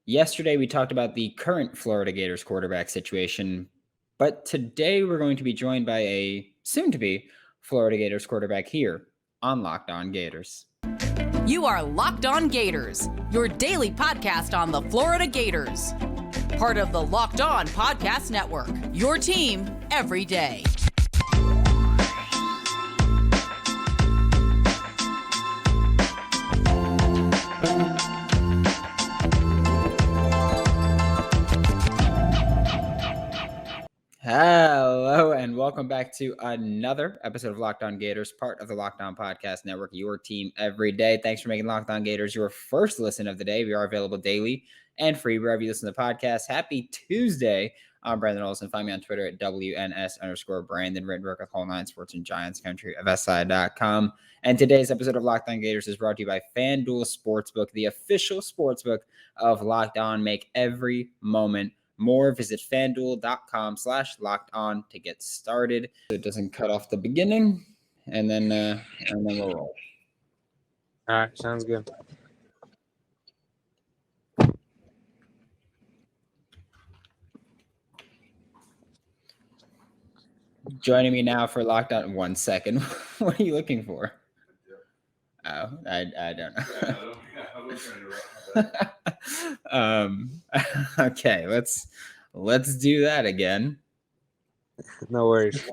Yesterday, we talked about the current Florida Gators quarterback situation, but today we're going to be joined by a soon-to-be Florida Gators quarterback here on Locked On Gators. You are Locked On Gators, your daily podcast on the Florida Gators. Part of the Locked On Podcast Network, your team every day. Hello, and welcome back to another episode of Locked On Gators, part of the Locked On Podcast Network, your team every day. Thanks for making Locked On Gators your first listen of the day. We are available daily and free wherever you listen to the podcast. Happy Tuesday. I'm Brandon Olson. Find me on Twitter at WNS_Brandon, written work with Whole Nine Sports and Giants Country of SI.com. And today's episode of Locked On Gators is brought to you by FanDuel Sportsbook, the official sportsbook of Locked On. Make every moment more. Visit FanDuel.com/locked-on to get started. It doesn't cut off the beginning, and then we'll roll. All right, sounds good. Joining me now for Locked On. 1 second. What are you looking for? Oh, I don't know. Okay, let's do that again. No worries.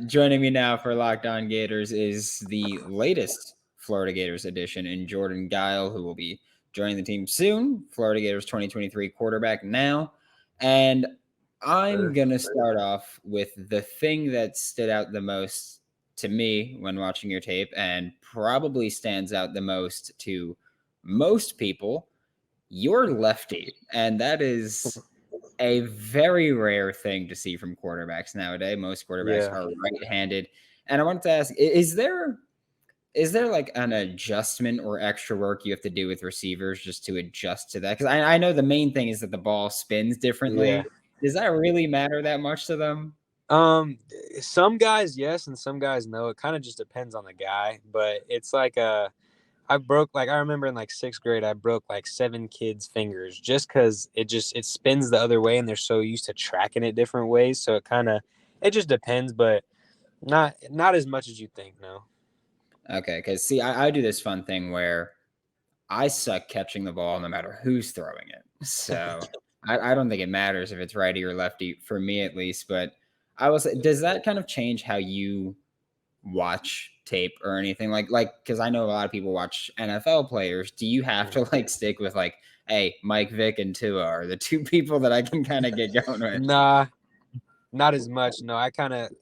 Joining me now for Locked On Gators is the latest Florida Gators edition in Jordan Gile, who will be joining the team soon. Florida Gators 2023 quarterback now. And I'm going to start off with the thing that stood out the most to me when watching your tape, and probably stands out the most to most people. You're lefty, and that is a very rare thing to see from quarterbacks nowadays. Most quarterbacks are right-handed. And I wanted to ask, is there like an adjustment or extra work you have to do with receivers just to adjust to that? Because I know the main thing is that the ball spins differently. Yeah. Does that really matter that much to them? Some guys, yes, and some guys, no. It kind of just depends on the guy. But it's like I remember in like 6th grade, I broke like 7 kids' fingers just because it spins the other way, and they're so used to tracking it different ways. So it just depends, but not as much as you think, no. Okay, because see, I do this fun thing where I suck catching the ball no matter who's throwing it. So I don't think it matters if it's righty or lefty, for me at least. But I will say, does that kind of change how you watch tape or anything? Like because I know a lot of people watch NFL players. Do you have to like stick with like, hey, Mike Vick and Tua are the 2 people that I can kind of get going with? Nah, not as much. No, I kind of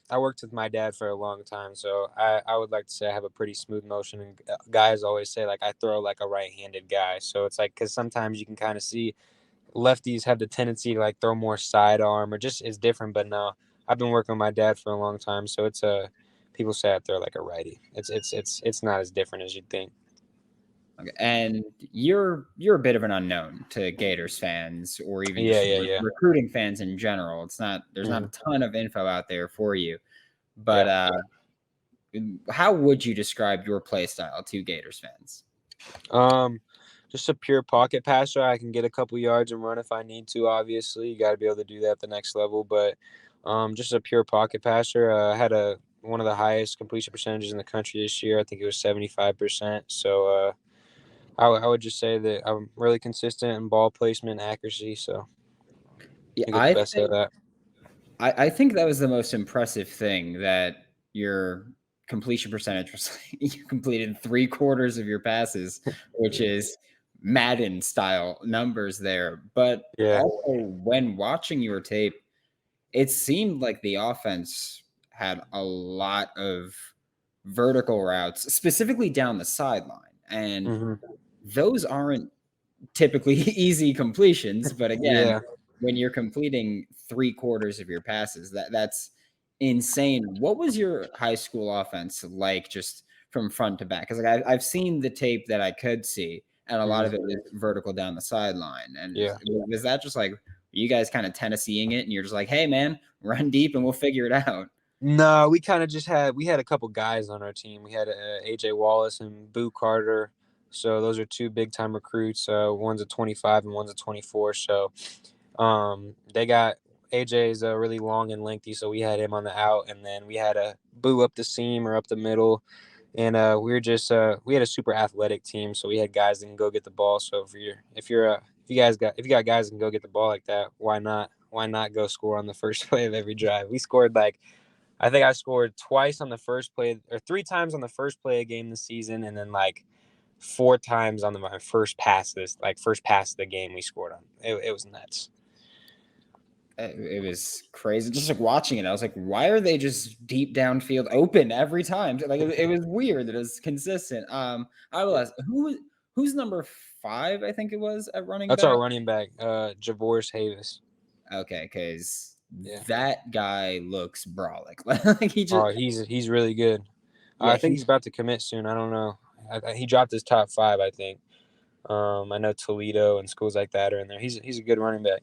I worked with my dad for a long time, so I would like to say I have a pretty smooth motion. And guys always say like I throw like a right-handed guy, so it's like because sometimes you can kind of see lefties have the tendency to like throw more sidearm or just is different. But no, I've been working with my dad for a long time, so it's people say I throw like a righty. It's not as different as you'd think. Okay. And you're a bit of an unknown to Gators fans or even recruiting fans in general. There's not a ton of info out there for you. But how would you describe your play style to Gators fans? Just a pure pocket passer. I can get a couple yards and run if I need to. Obviously, you got to be able to do that at the next level. But just a pure pocket passer. I had one of the highest completion percentages in the country this year. I think it was 75%. So I would just say that I'm really consistent in ball placement and accuracy. So I think that was the most impressive thing, that your completion percentage was you completed 3/4 of your passes, which is Madden style numbers there. But also when watching your tape, it seemed like the offense had a lot of vertical routes, specifically down the sideline. And those aren't typically easy completions. But again, when you're completing 3/4 of your passes, that's insane. What was your high school offense like just from front to back? Because like I've seen the tape that I could see, and a lot of it was vertical down the sideline. And was that just like you guys kind of Tennesseeing it, and you're just like, hey, man, run deep and we'll figure it out? No, we kind of just had a couple guys on our team. We had AJ Wallace and Boo Carter. So those are two big time recruits. One's a 25 and one's a 24. So they got AJ is really long and lengthy, so we had him on the out, and then we had a Boo up the seam or up the middle, and we were just we had a super athletic team, so we had guys that can go get the ball. So if you got guys that can go get the ball like that, why not go score on the first play of every drive? We scored I think I scored twice on the first play or 3 times on the first play of game this season, and then 4 times on my first pass of the game we scored on. It was nuts. It was crazy. Just watching it, I was like, why are they just deep downfield open every time? It was weird that it was consistent. I will ask, who's number 5, I think it was, at running That's back? our running back, Javoris Havis. Okay, because that guy looks brolic. He's really good. Yeah, I think he's about to commit soon. I don't know. He dropped his top 5, I think. I know Toledo and schools like that are in there. He's a good running back.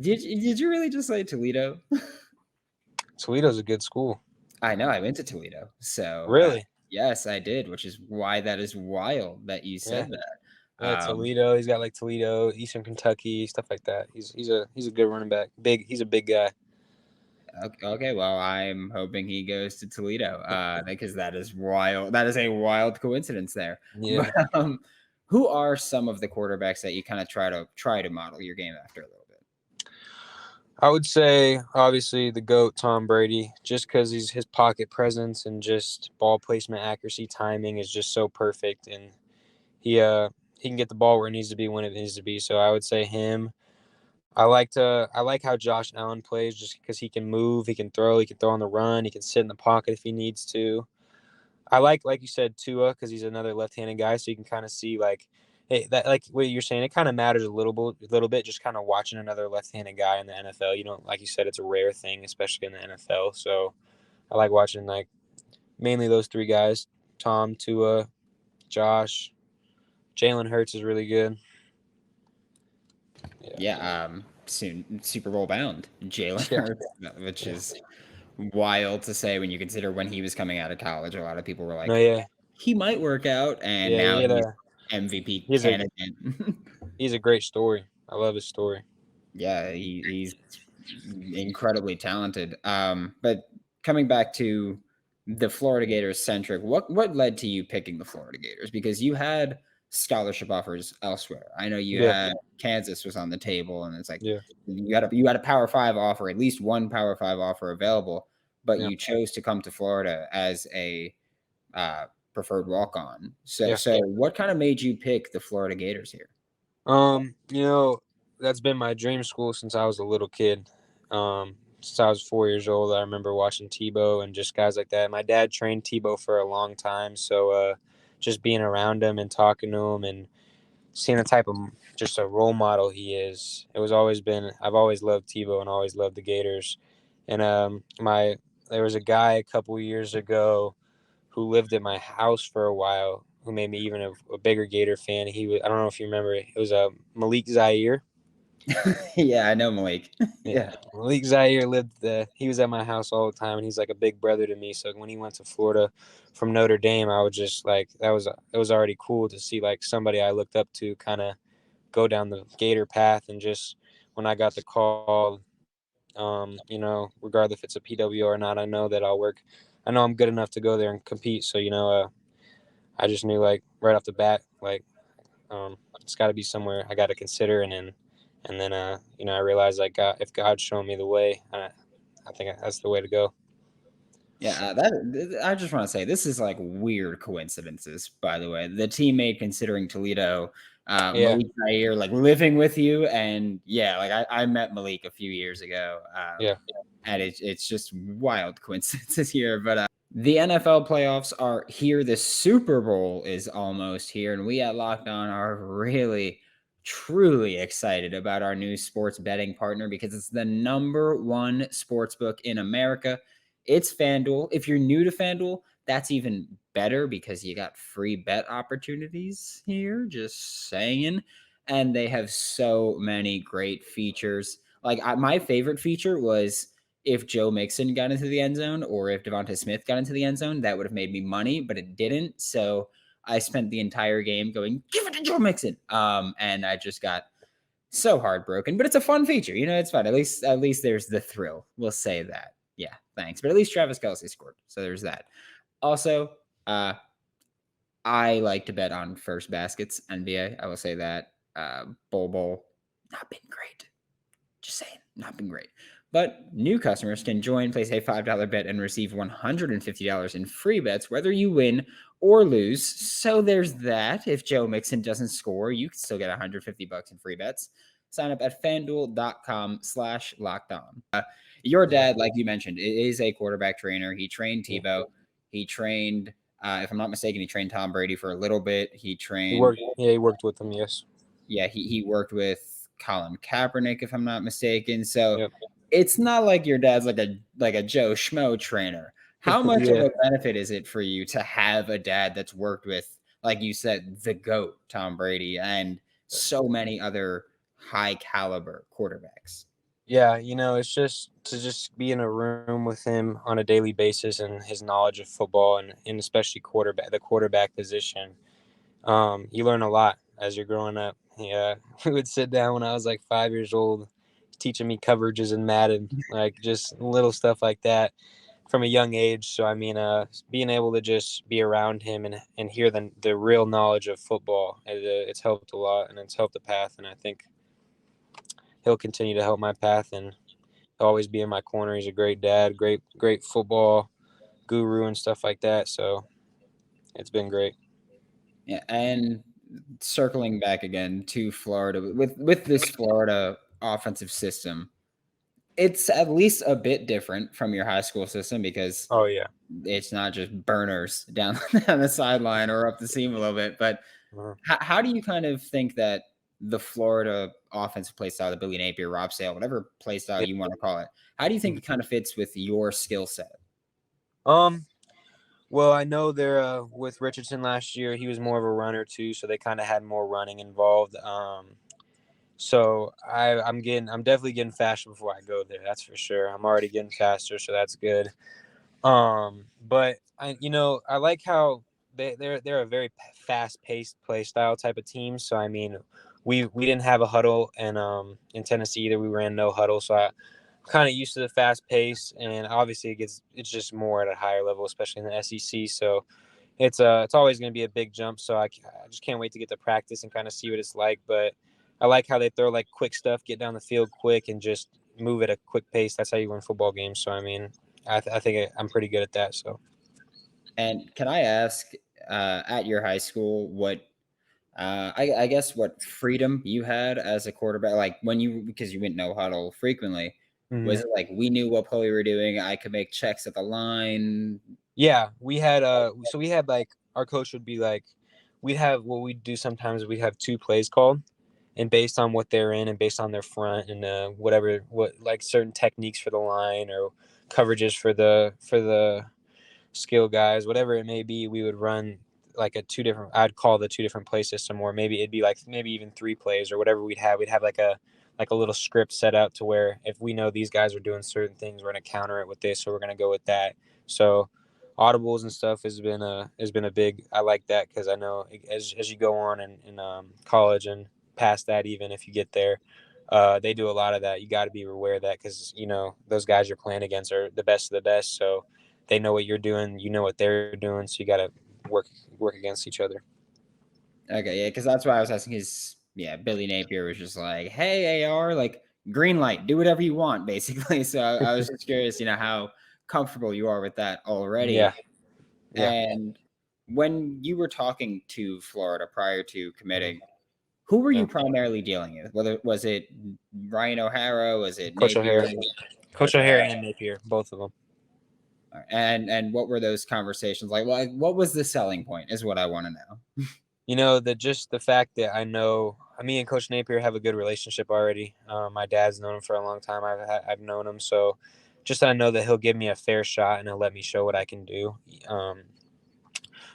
Did you really just say Toledo? Toledo's a good school. I know. I went to Toledo. So really, yes, I did, which is why that is wild that you said that. Yeah, Toledo. He's got Toledo, Eastern Kentucky, stuff like that. He's a good running back. He's a big guy. Okay, well, I'm hoping he goes to Toledo because that is wild. That is a wild coincidence there. Yeah. But, who are some of the quarterbacks that you kind of try to model your game after a little bit? I would say obviously the GOAT Tom Brady, just because his pocket presence and just ball placement, accuracy, timing is just so perfect, and he can get the ball where it needs to be when it needs to be. So I would say him. I like how Josh Allen plays just because he can move, he can throw on the run, he can sit in the pocket if he needs to. I like you said, Tua, because he's another left-handed guy, so you can kind of see hey, that what you're saying, it kind of matters a little bit, just kind of watching another left-handed guy in the NFL. You know, like you said, it's a rare thing, especially in the NFL. So I like watching mainly those 3 guys: Tom, Tua, Josh. Jalen Hurts is really good. Soon Super Bowl bound Jalen Hurts, which is wild to say when you consider when he was coming out of college. A lot of people were like, he might work out, and now he's MVP candidate. He's a great story. I love his story. Yeah, he's incredibly talented. But coming back to the Florida Gators centric, what led to you picking the Florida Gators? Because you had scholarship offers elsewhere. I know you had Kansas was on the table, and it's you had a Power 5 offer, at least one Power 5 offer available, but you chose to come to Florida as a preferred walk-on. So what kind of made you pick the Florida Gators here? That's been my dream school since I was a little kid. Since I was 4 years old, I remember watching Tebow and just guys like that. My dad trained Tebow for a long time, so just being around him and talking to him and seeing the type of just a role model he is. I've always loved Tebow and always loved the Gators. And there was a guy a couple years ago who lived at my house for a while who made me even a bigger Gator fan. I don't know if you remember it. It was Malik Zaire. Yeah, I know Malik. Yeah. Malik Zaire he was at my house all the time, and he's like a big brother to me. So when he went to Florida from Notre Dame, I was just it was already cool to see somebody I looked up to kind of go down the Gator path. And just when I got the call, regardless if it's a PW or not, I know that I know I'm good enough to go there and compete. So, I just knew right off the bat, it's got to be somewhere I got to consider. And then, I realized if God's showing me the way, I think that's the way to go. Yeah, I just want to say this is weird coincidences. By the way, the teammate considering Toledo, Malik Zaire, living with you, and I met Malik a few years ago. And it's just wild coincidences here. But the NFL playoffs are here. The Super Bowl is almost here, and we at Locked On are really, truly excited about our new sports betting partner because it's the #1 sports book in America. It's FanDuel. If you're new to FanDuel, that's even better because you got free bet opportunities here, just saying. And they have so many great features. My favorite feature was if Joe Mixon got into the end zone or if Devonta Smith got into the end zone, that would have made me money, but it didn't. So I spent the entire game going, give it to Joe Mixon. And I just got so heartbroken, but it's a fun feature. It's fun. At least there's the thrill. We'll say that. Yeah, thanks. But at least Travis Kelce scored. So there's that. Also, I like to bet on first baskets NBA. I will say that. Bowl, not been great. Just saying, not been great. But new customers can join, place a $5 bet, and receive $150 in free bets, whether you win or lose. So there's that. If Joe Mixon doesn't score, you can still get $150 in free bets. Sign up at FanDuel.com/lockedon. Your dad, like you mentioned, is a quarterback trainer. He trained Tebow. He trained, if I'm not mistaken, he trained Tom Brady for a little bit. He worked with him. Yes. Yeah, he worked with Colin Kaepernick, if I'm not mistaken. So Yep. It's not like your dad's like a Joe Schmo trainer. How much of a benefit is it for you to have a dad that's worked with, like you said, the GOAT, Tom Brady, and so many other high caliber quarterbacks? Yeah, it's just to be in a room with him on a daily basis and his knowledge of football and especially the quarterback position. You learn a lot as you're growing up. Yeah, we would sit down when I was like 5 years old, teaching me coverages in Madden, like just little stuff like that from a young age. So, I mean, being able to just be around him and hear the real knowledge of football, it's helped a lot, and it's helped the path. And I think he'll continue to help my path and always be in my corner. He's a great dad, great football guru and stuff like that. So it's been great. Yeah, and circling back again to Florida, with this Florida offensive system, it's at least a bit different from your high school system because it's not just burners down the sideline or up the seam a little bit. But how do you kind of think that the Florida offensive play style, the Billy Napier, Rob Sale, whatever play style you want to call it, how do you think it kind of fits with your skill set? Well, I know they're with Richardson last year. He was more of a runner too, so they kind of had more running involved. So I'm definitely getting faster before I go there. That's for sure. I'm already getting faster, so that's good. But I like how they're a very fast-paced play style type of team. So I mean, we didn't have a huddle, and in Tennessee either we ran no huddle. So I'm kind of used to the fast pace, and obviously it's just more at a higher level, especially in the SEC. So it's always going to be a big jump. So I just can't wait to get to practice and kind of see what it's like. But I like how they throw like quick stuff, get down the field quick, and just move at a quick pace. That's how you win football games. So I mean, I think I'm pretty good at that. So. And can I ask, at your high school, what I guess what freedom you had as a quarterback, like because you went no huddle frequently, was it like we knew what play we were doing? I could make checks at the line. Yeah, we had like our coach would be like, we'd have what we'd do sometimes. We'd have 2 plays called, and based on what they're in and based on their front and what like certain techniques for the line or coverages for the skill guys, whatever it may be, we would run like I'd call the 2 different play system, or maybe it'd be like maybe even 3 plays or whatever we'd have like a little script set out to where if we know these guys are doing certain things, we're going to counter it with this, so we're going to go with that. So audibles and stuff has been a big, I like that because I know as you go on in college and past that, even if you get there, they do a lot of that. You got to be aware of that because those guys you're playing against are the best of the best, so they know what you're doing, you know what they're doing, so you got to work against each other. Okay, yeah, because that's why I was asking. Billy Napier was just like, "Hey, AR, like green light, do whatever you want," basically. So I was just curious, how comfortable you are with that already. Yeah. And when you were talking to Florida prior to committing, who were you primarily dealing with? Was it Ryan O'Hara? Was it Coach Napier? O'Hara? Coach O'Hara and Napier, both of them. And what were those conversations like? Well, what was the selling point is what I want to know. The fact that I know me and Coach Napier have a good relationship already. My dad's known him for a long time. I've known him. So just I know that he'll give me a fair shot and he'll let me show what I can do.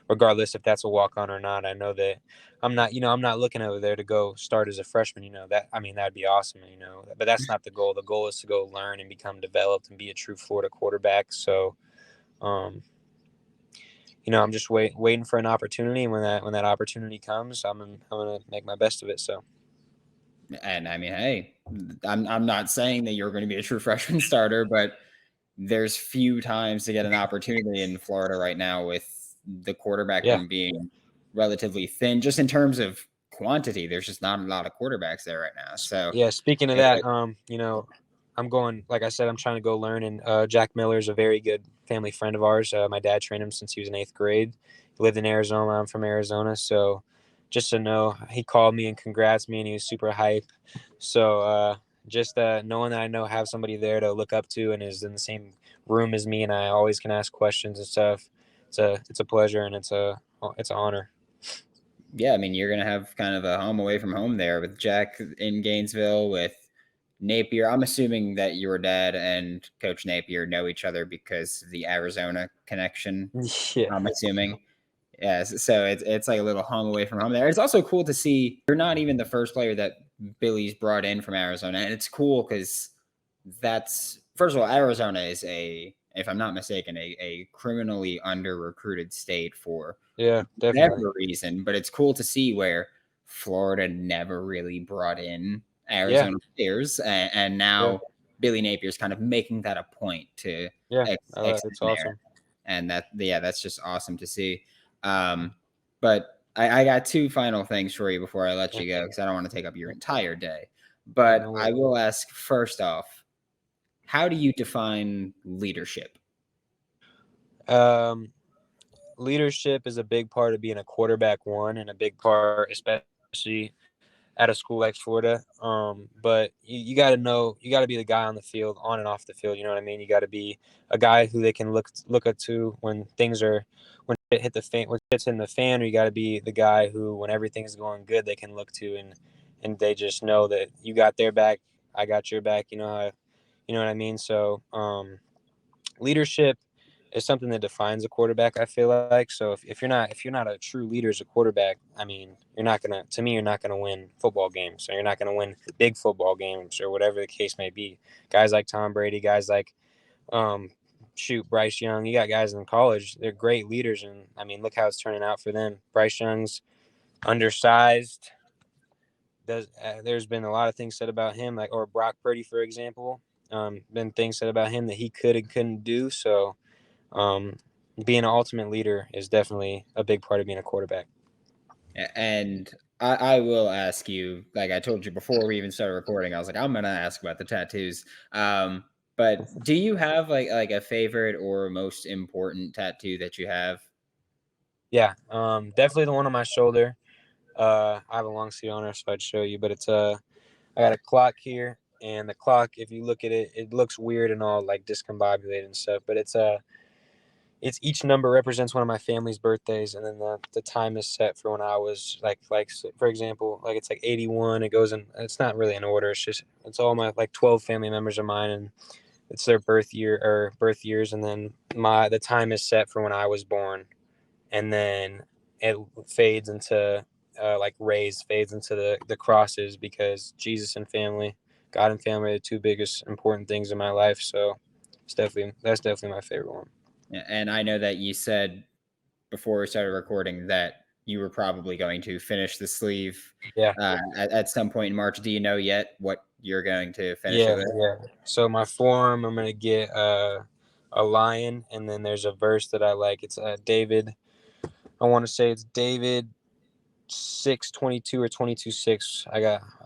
Regardless if that's a walk-on or not. I know that I'm not looking over there to go start as a freshman, that'd be awesome, but that's not the goal. The goal is to go learn and become developed and be a true Florida quarterback. So, I'm just waiting for an opportunity. And when that opportunity comes, I'm gonna make my best of it. So. And I mean, hey, I'm not saying that you're going to be a true freshman starter, but there's few times to get an opportunity in Florida right now with the quarterback Yeah. room being relatively thin, just in terms of quantity. There's just not a lot of quarterbacks there right now. So Yeah. Speaking of that, I'm going, like I said, I'm trying to go learn. And Jack Miller is a very good family friend of ours. My dad trained him since he was in 8th grade. He lived in Arizona. I'm from Arizona. So just to know, he called me and congrats me, and he was super hype. So just knowing that I have somebody there to look up to and is in the same room as me, and I always can ask questions and stuff. It's a pleasure, and it's an honor. yeah, I mean, you're going to have kind of a home away from home there with Jack in Gainesville, with Napier. I'm assuming that your dad and Coach Napier know each other because of the Arizona connection. Yeah. I'm assuming. Yeah, so it's like a little home away from home there. It's also cool to see you're not even the first player that Billy's brought in from Arizona, and it's cool because that's, first of all, Arizona is if I'm not mistaken, a criminally under recruited state for Yeah, definitely. whatever reason. But it's cool to see where Florida never really brought in Yeah. Arizona players, and Yeah. now Billy Napier's kind of making that a point to Yeah. extend It's there, awesome. and that's just awesome to see. But I got two final things for you before I let you go, because I don't want to take up your entire day. Yeah, But no I worries. will ask first off, how do you define leadership? Leadership is a big part of being a quarterback, one, and a big part, especially at a school like Florida. But you got to know, you got to be the guy on the field, on and off the field. You know what I mean? You got to be a guy who they can look up to when when it hit the fan, when it's in the fan. Or you got to be the guy who, when everything's going good, they can look to, and they just know that you got their back, I got your back. You know what I mean? So leadership is something that defines a quarterback, I feel like. So if you're not a true leader as a quarterback, I mean, you're not gonna win football games, or you're not gonna win big football games, or whatever the case may be. Guys like Tom Brady, guys like Bryce Young, you got guys in college, they're great leaders, and I mean, look how it's turning out for them. Bryce Young's undersized. There's been a lot of things said about him, like, or Brock Purdy, for example. Been things said about him that he could and couldn't do. So um, being an ultimate leader is definitely a big part of being a quarterback. And I will ask you, like I told you before we even started recording, I was like, I'm gonna ask about the tattoos. But do you have like a favorite or most important tattoo that you have? Yeah, definitely the one on my shoulder. I have a long sleeve on it, so I'd show you, but I got a clock here, and the clock, if you look at it, it looks weird and all like discombobulated and stuff, but it's each number represents one of my family's birthdays, and then the time is set for when I was like for example, like it's like 81. It goes in. It's not really in order. It's all my like 12 family members of mine, and it's their birth years, and then the time is set for when I was born, and then it fades into fades into the crosses, because Jesus and family, God and family are the two biggest important things in my life. So that's definitely my favorite one. And I know that you said before we started recording that you were probably going to finish the sleeve Yeah. at some point in March. Do you know yet what you're going to finish it with? Yeah. So my forearm, I'm gonna get a lion, and then there's a verse that I like. It's David. I want to say it's David 6:22 or 22:6. I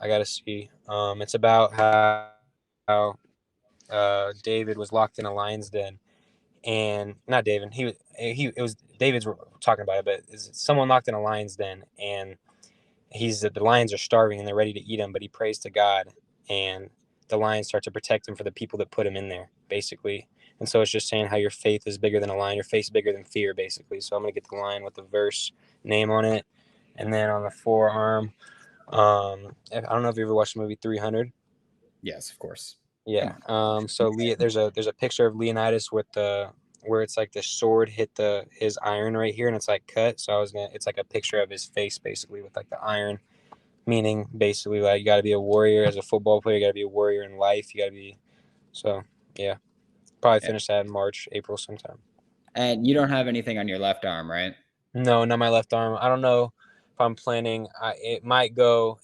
gotta see. It's about how David was locked in a lion's den, and not David. He it was David's talking about it, but it's someone locked in a lion's den, and the lions are starving and they're ready to eat him, but he prays to God, and the lions start to protect him for the people that put him in there, basically. And so it's just saying how your faith is bigger than a lion, your faith is bigger than fear, basically. So I'm gonna get the lion with the verse name on it, and then on the forearm, I don't know if you ever watched the movie 300. Yes, of course. Yeah. So there's a picture of Leonidas with where it's like the sword hit his iron right here, and it's like cut. So it's like a picture of his face, basically, with like the iron, meaning basically like you got to be a warrior as a football player. You got to be a warrior in life. You got to be. So yeah, probably Yeah. finish that in March, April sometime. And you don't have anything on your left arm, right? No, not my left arm. I don't know if I'm planning. It might go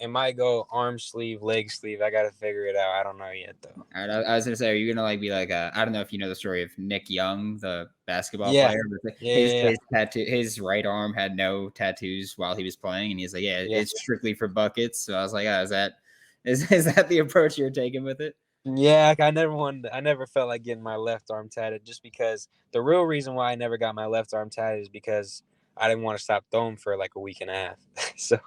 arm sleeve, leg sleeve. I gotta figure it out. I don't know yet though. All right, I was gonna say, are you gonna like be like I don't know if you know the story of Nick Young, the basketball Yeah, player, but yeah, his yeah, his tattoo, his right arm had no tattoos while he was playing, and he's like, yeah, yeah. it's strictly for buckets. So I was like, is that the approach you're taking with it? Yeah, like, I never felt like getting my left arm tatted just because the real reason why I never got my left arm tatted is because I didn't want to stop throwing for like a week and a half. So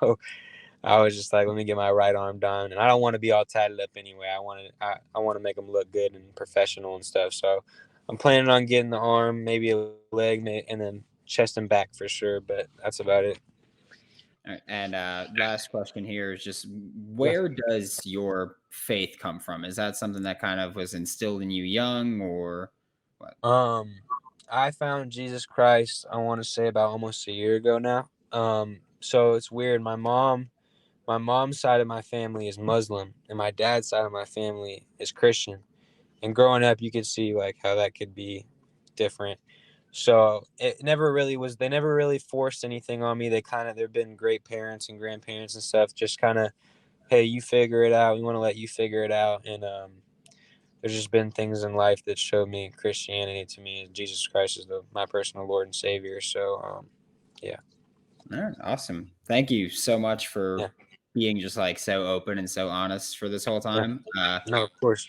I was just like, let me get my right arm done, and I don't want to be all tatted up anyway. I want to make them look good and professional and stuff. So I'm planning on getting the arm, maybe a leg, and then chest and back for sure. But that's about it. All right, and last question here is just Yeah. where does your faith come from? Is that something that kind of was instilled in you young, or what? I found Jesus Christ, I want to say about almost a year ago now. So it's weird. My mom's side of my family is Muslim, and my dad's side of my family is Christian. And growing up, you could see like how that could be different. So it never really was. They never really forced anything on me. They've been great parents and grandparents and stuff. Just kind of, hey, you figure it out. We want to let you figure it out. And there's just been things in life that showed me Christianity to me. Jesus Christ is my personal Lord and Savior. So yeah. All right, awesome. Thank you so much Yeah. for being just like so open and so honest for this whole Yeah. time. No, of course.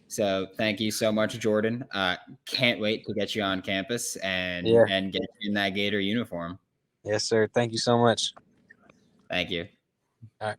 So thank you so much, Jordan. Can't wait to get you on campus Yeah. and get you in that Gator uniform. Yes, sir. Thank you so much. Thank you. All right.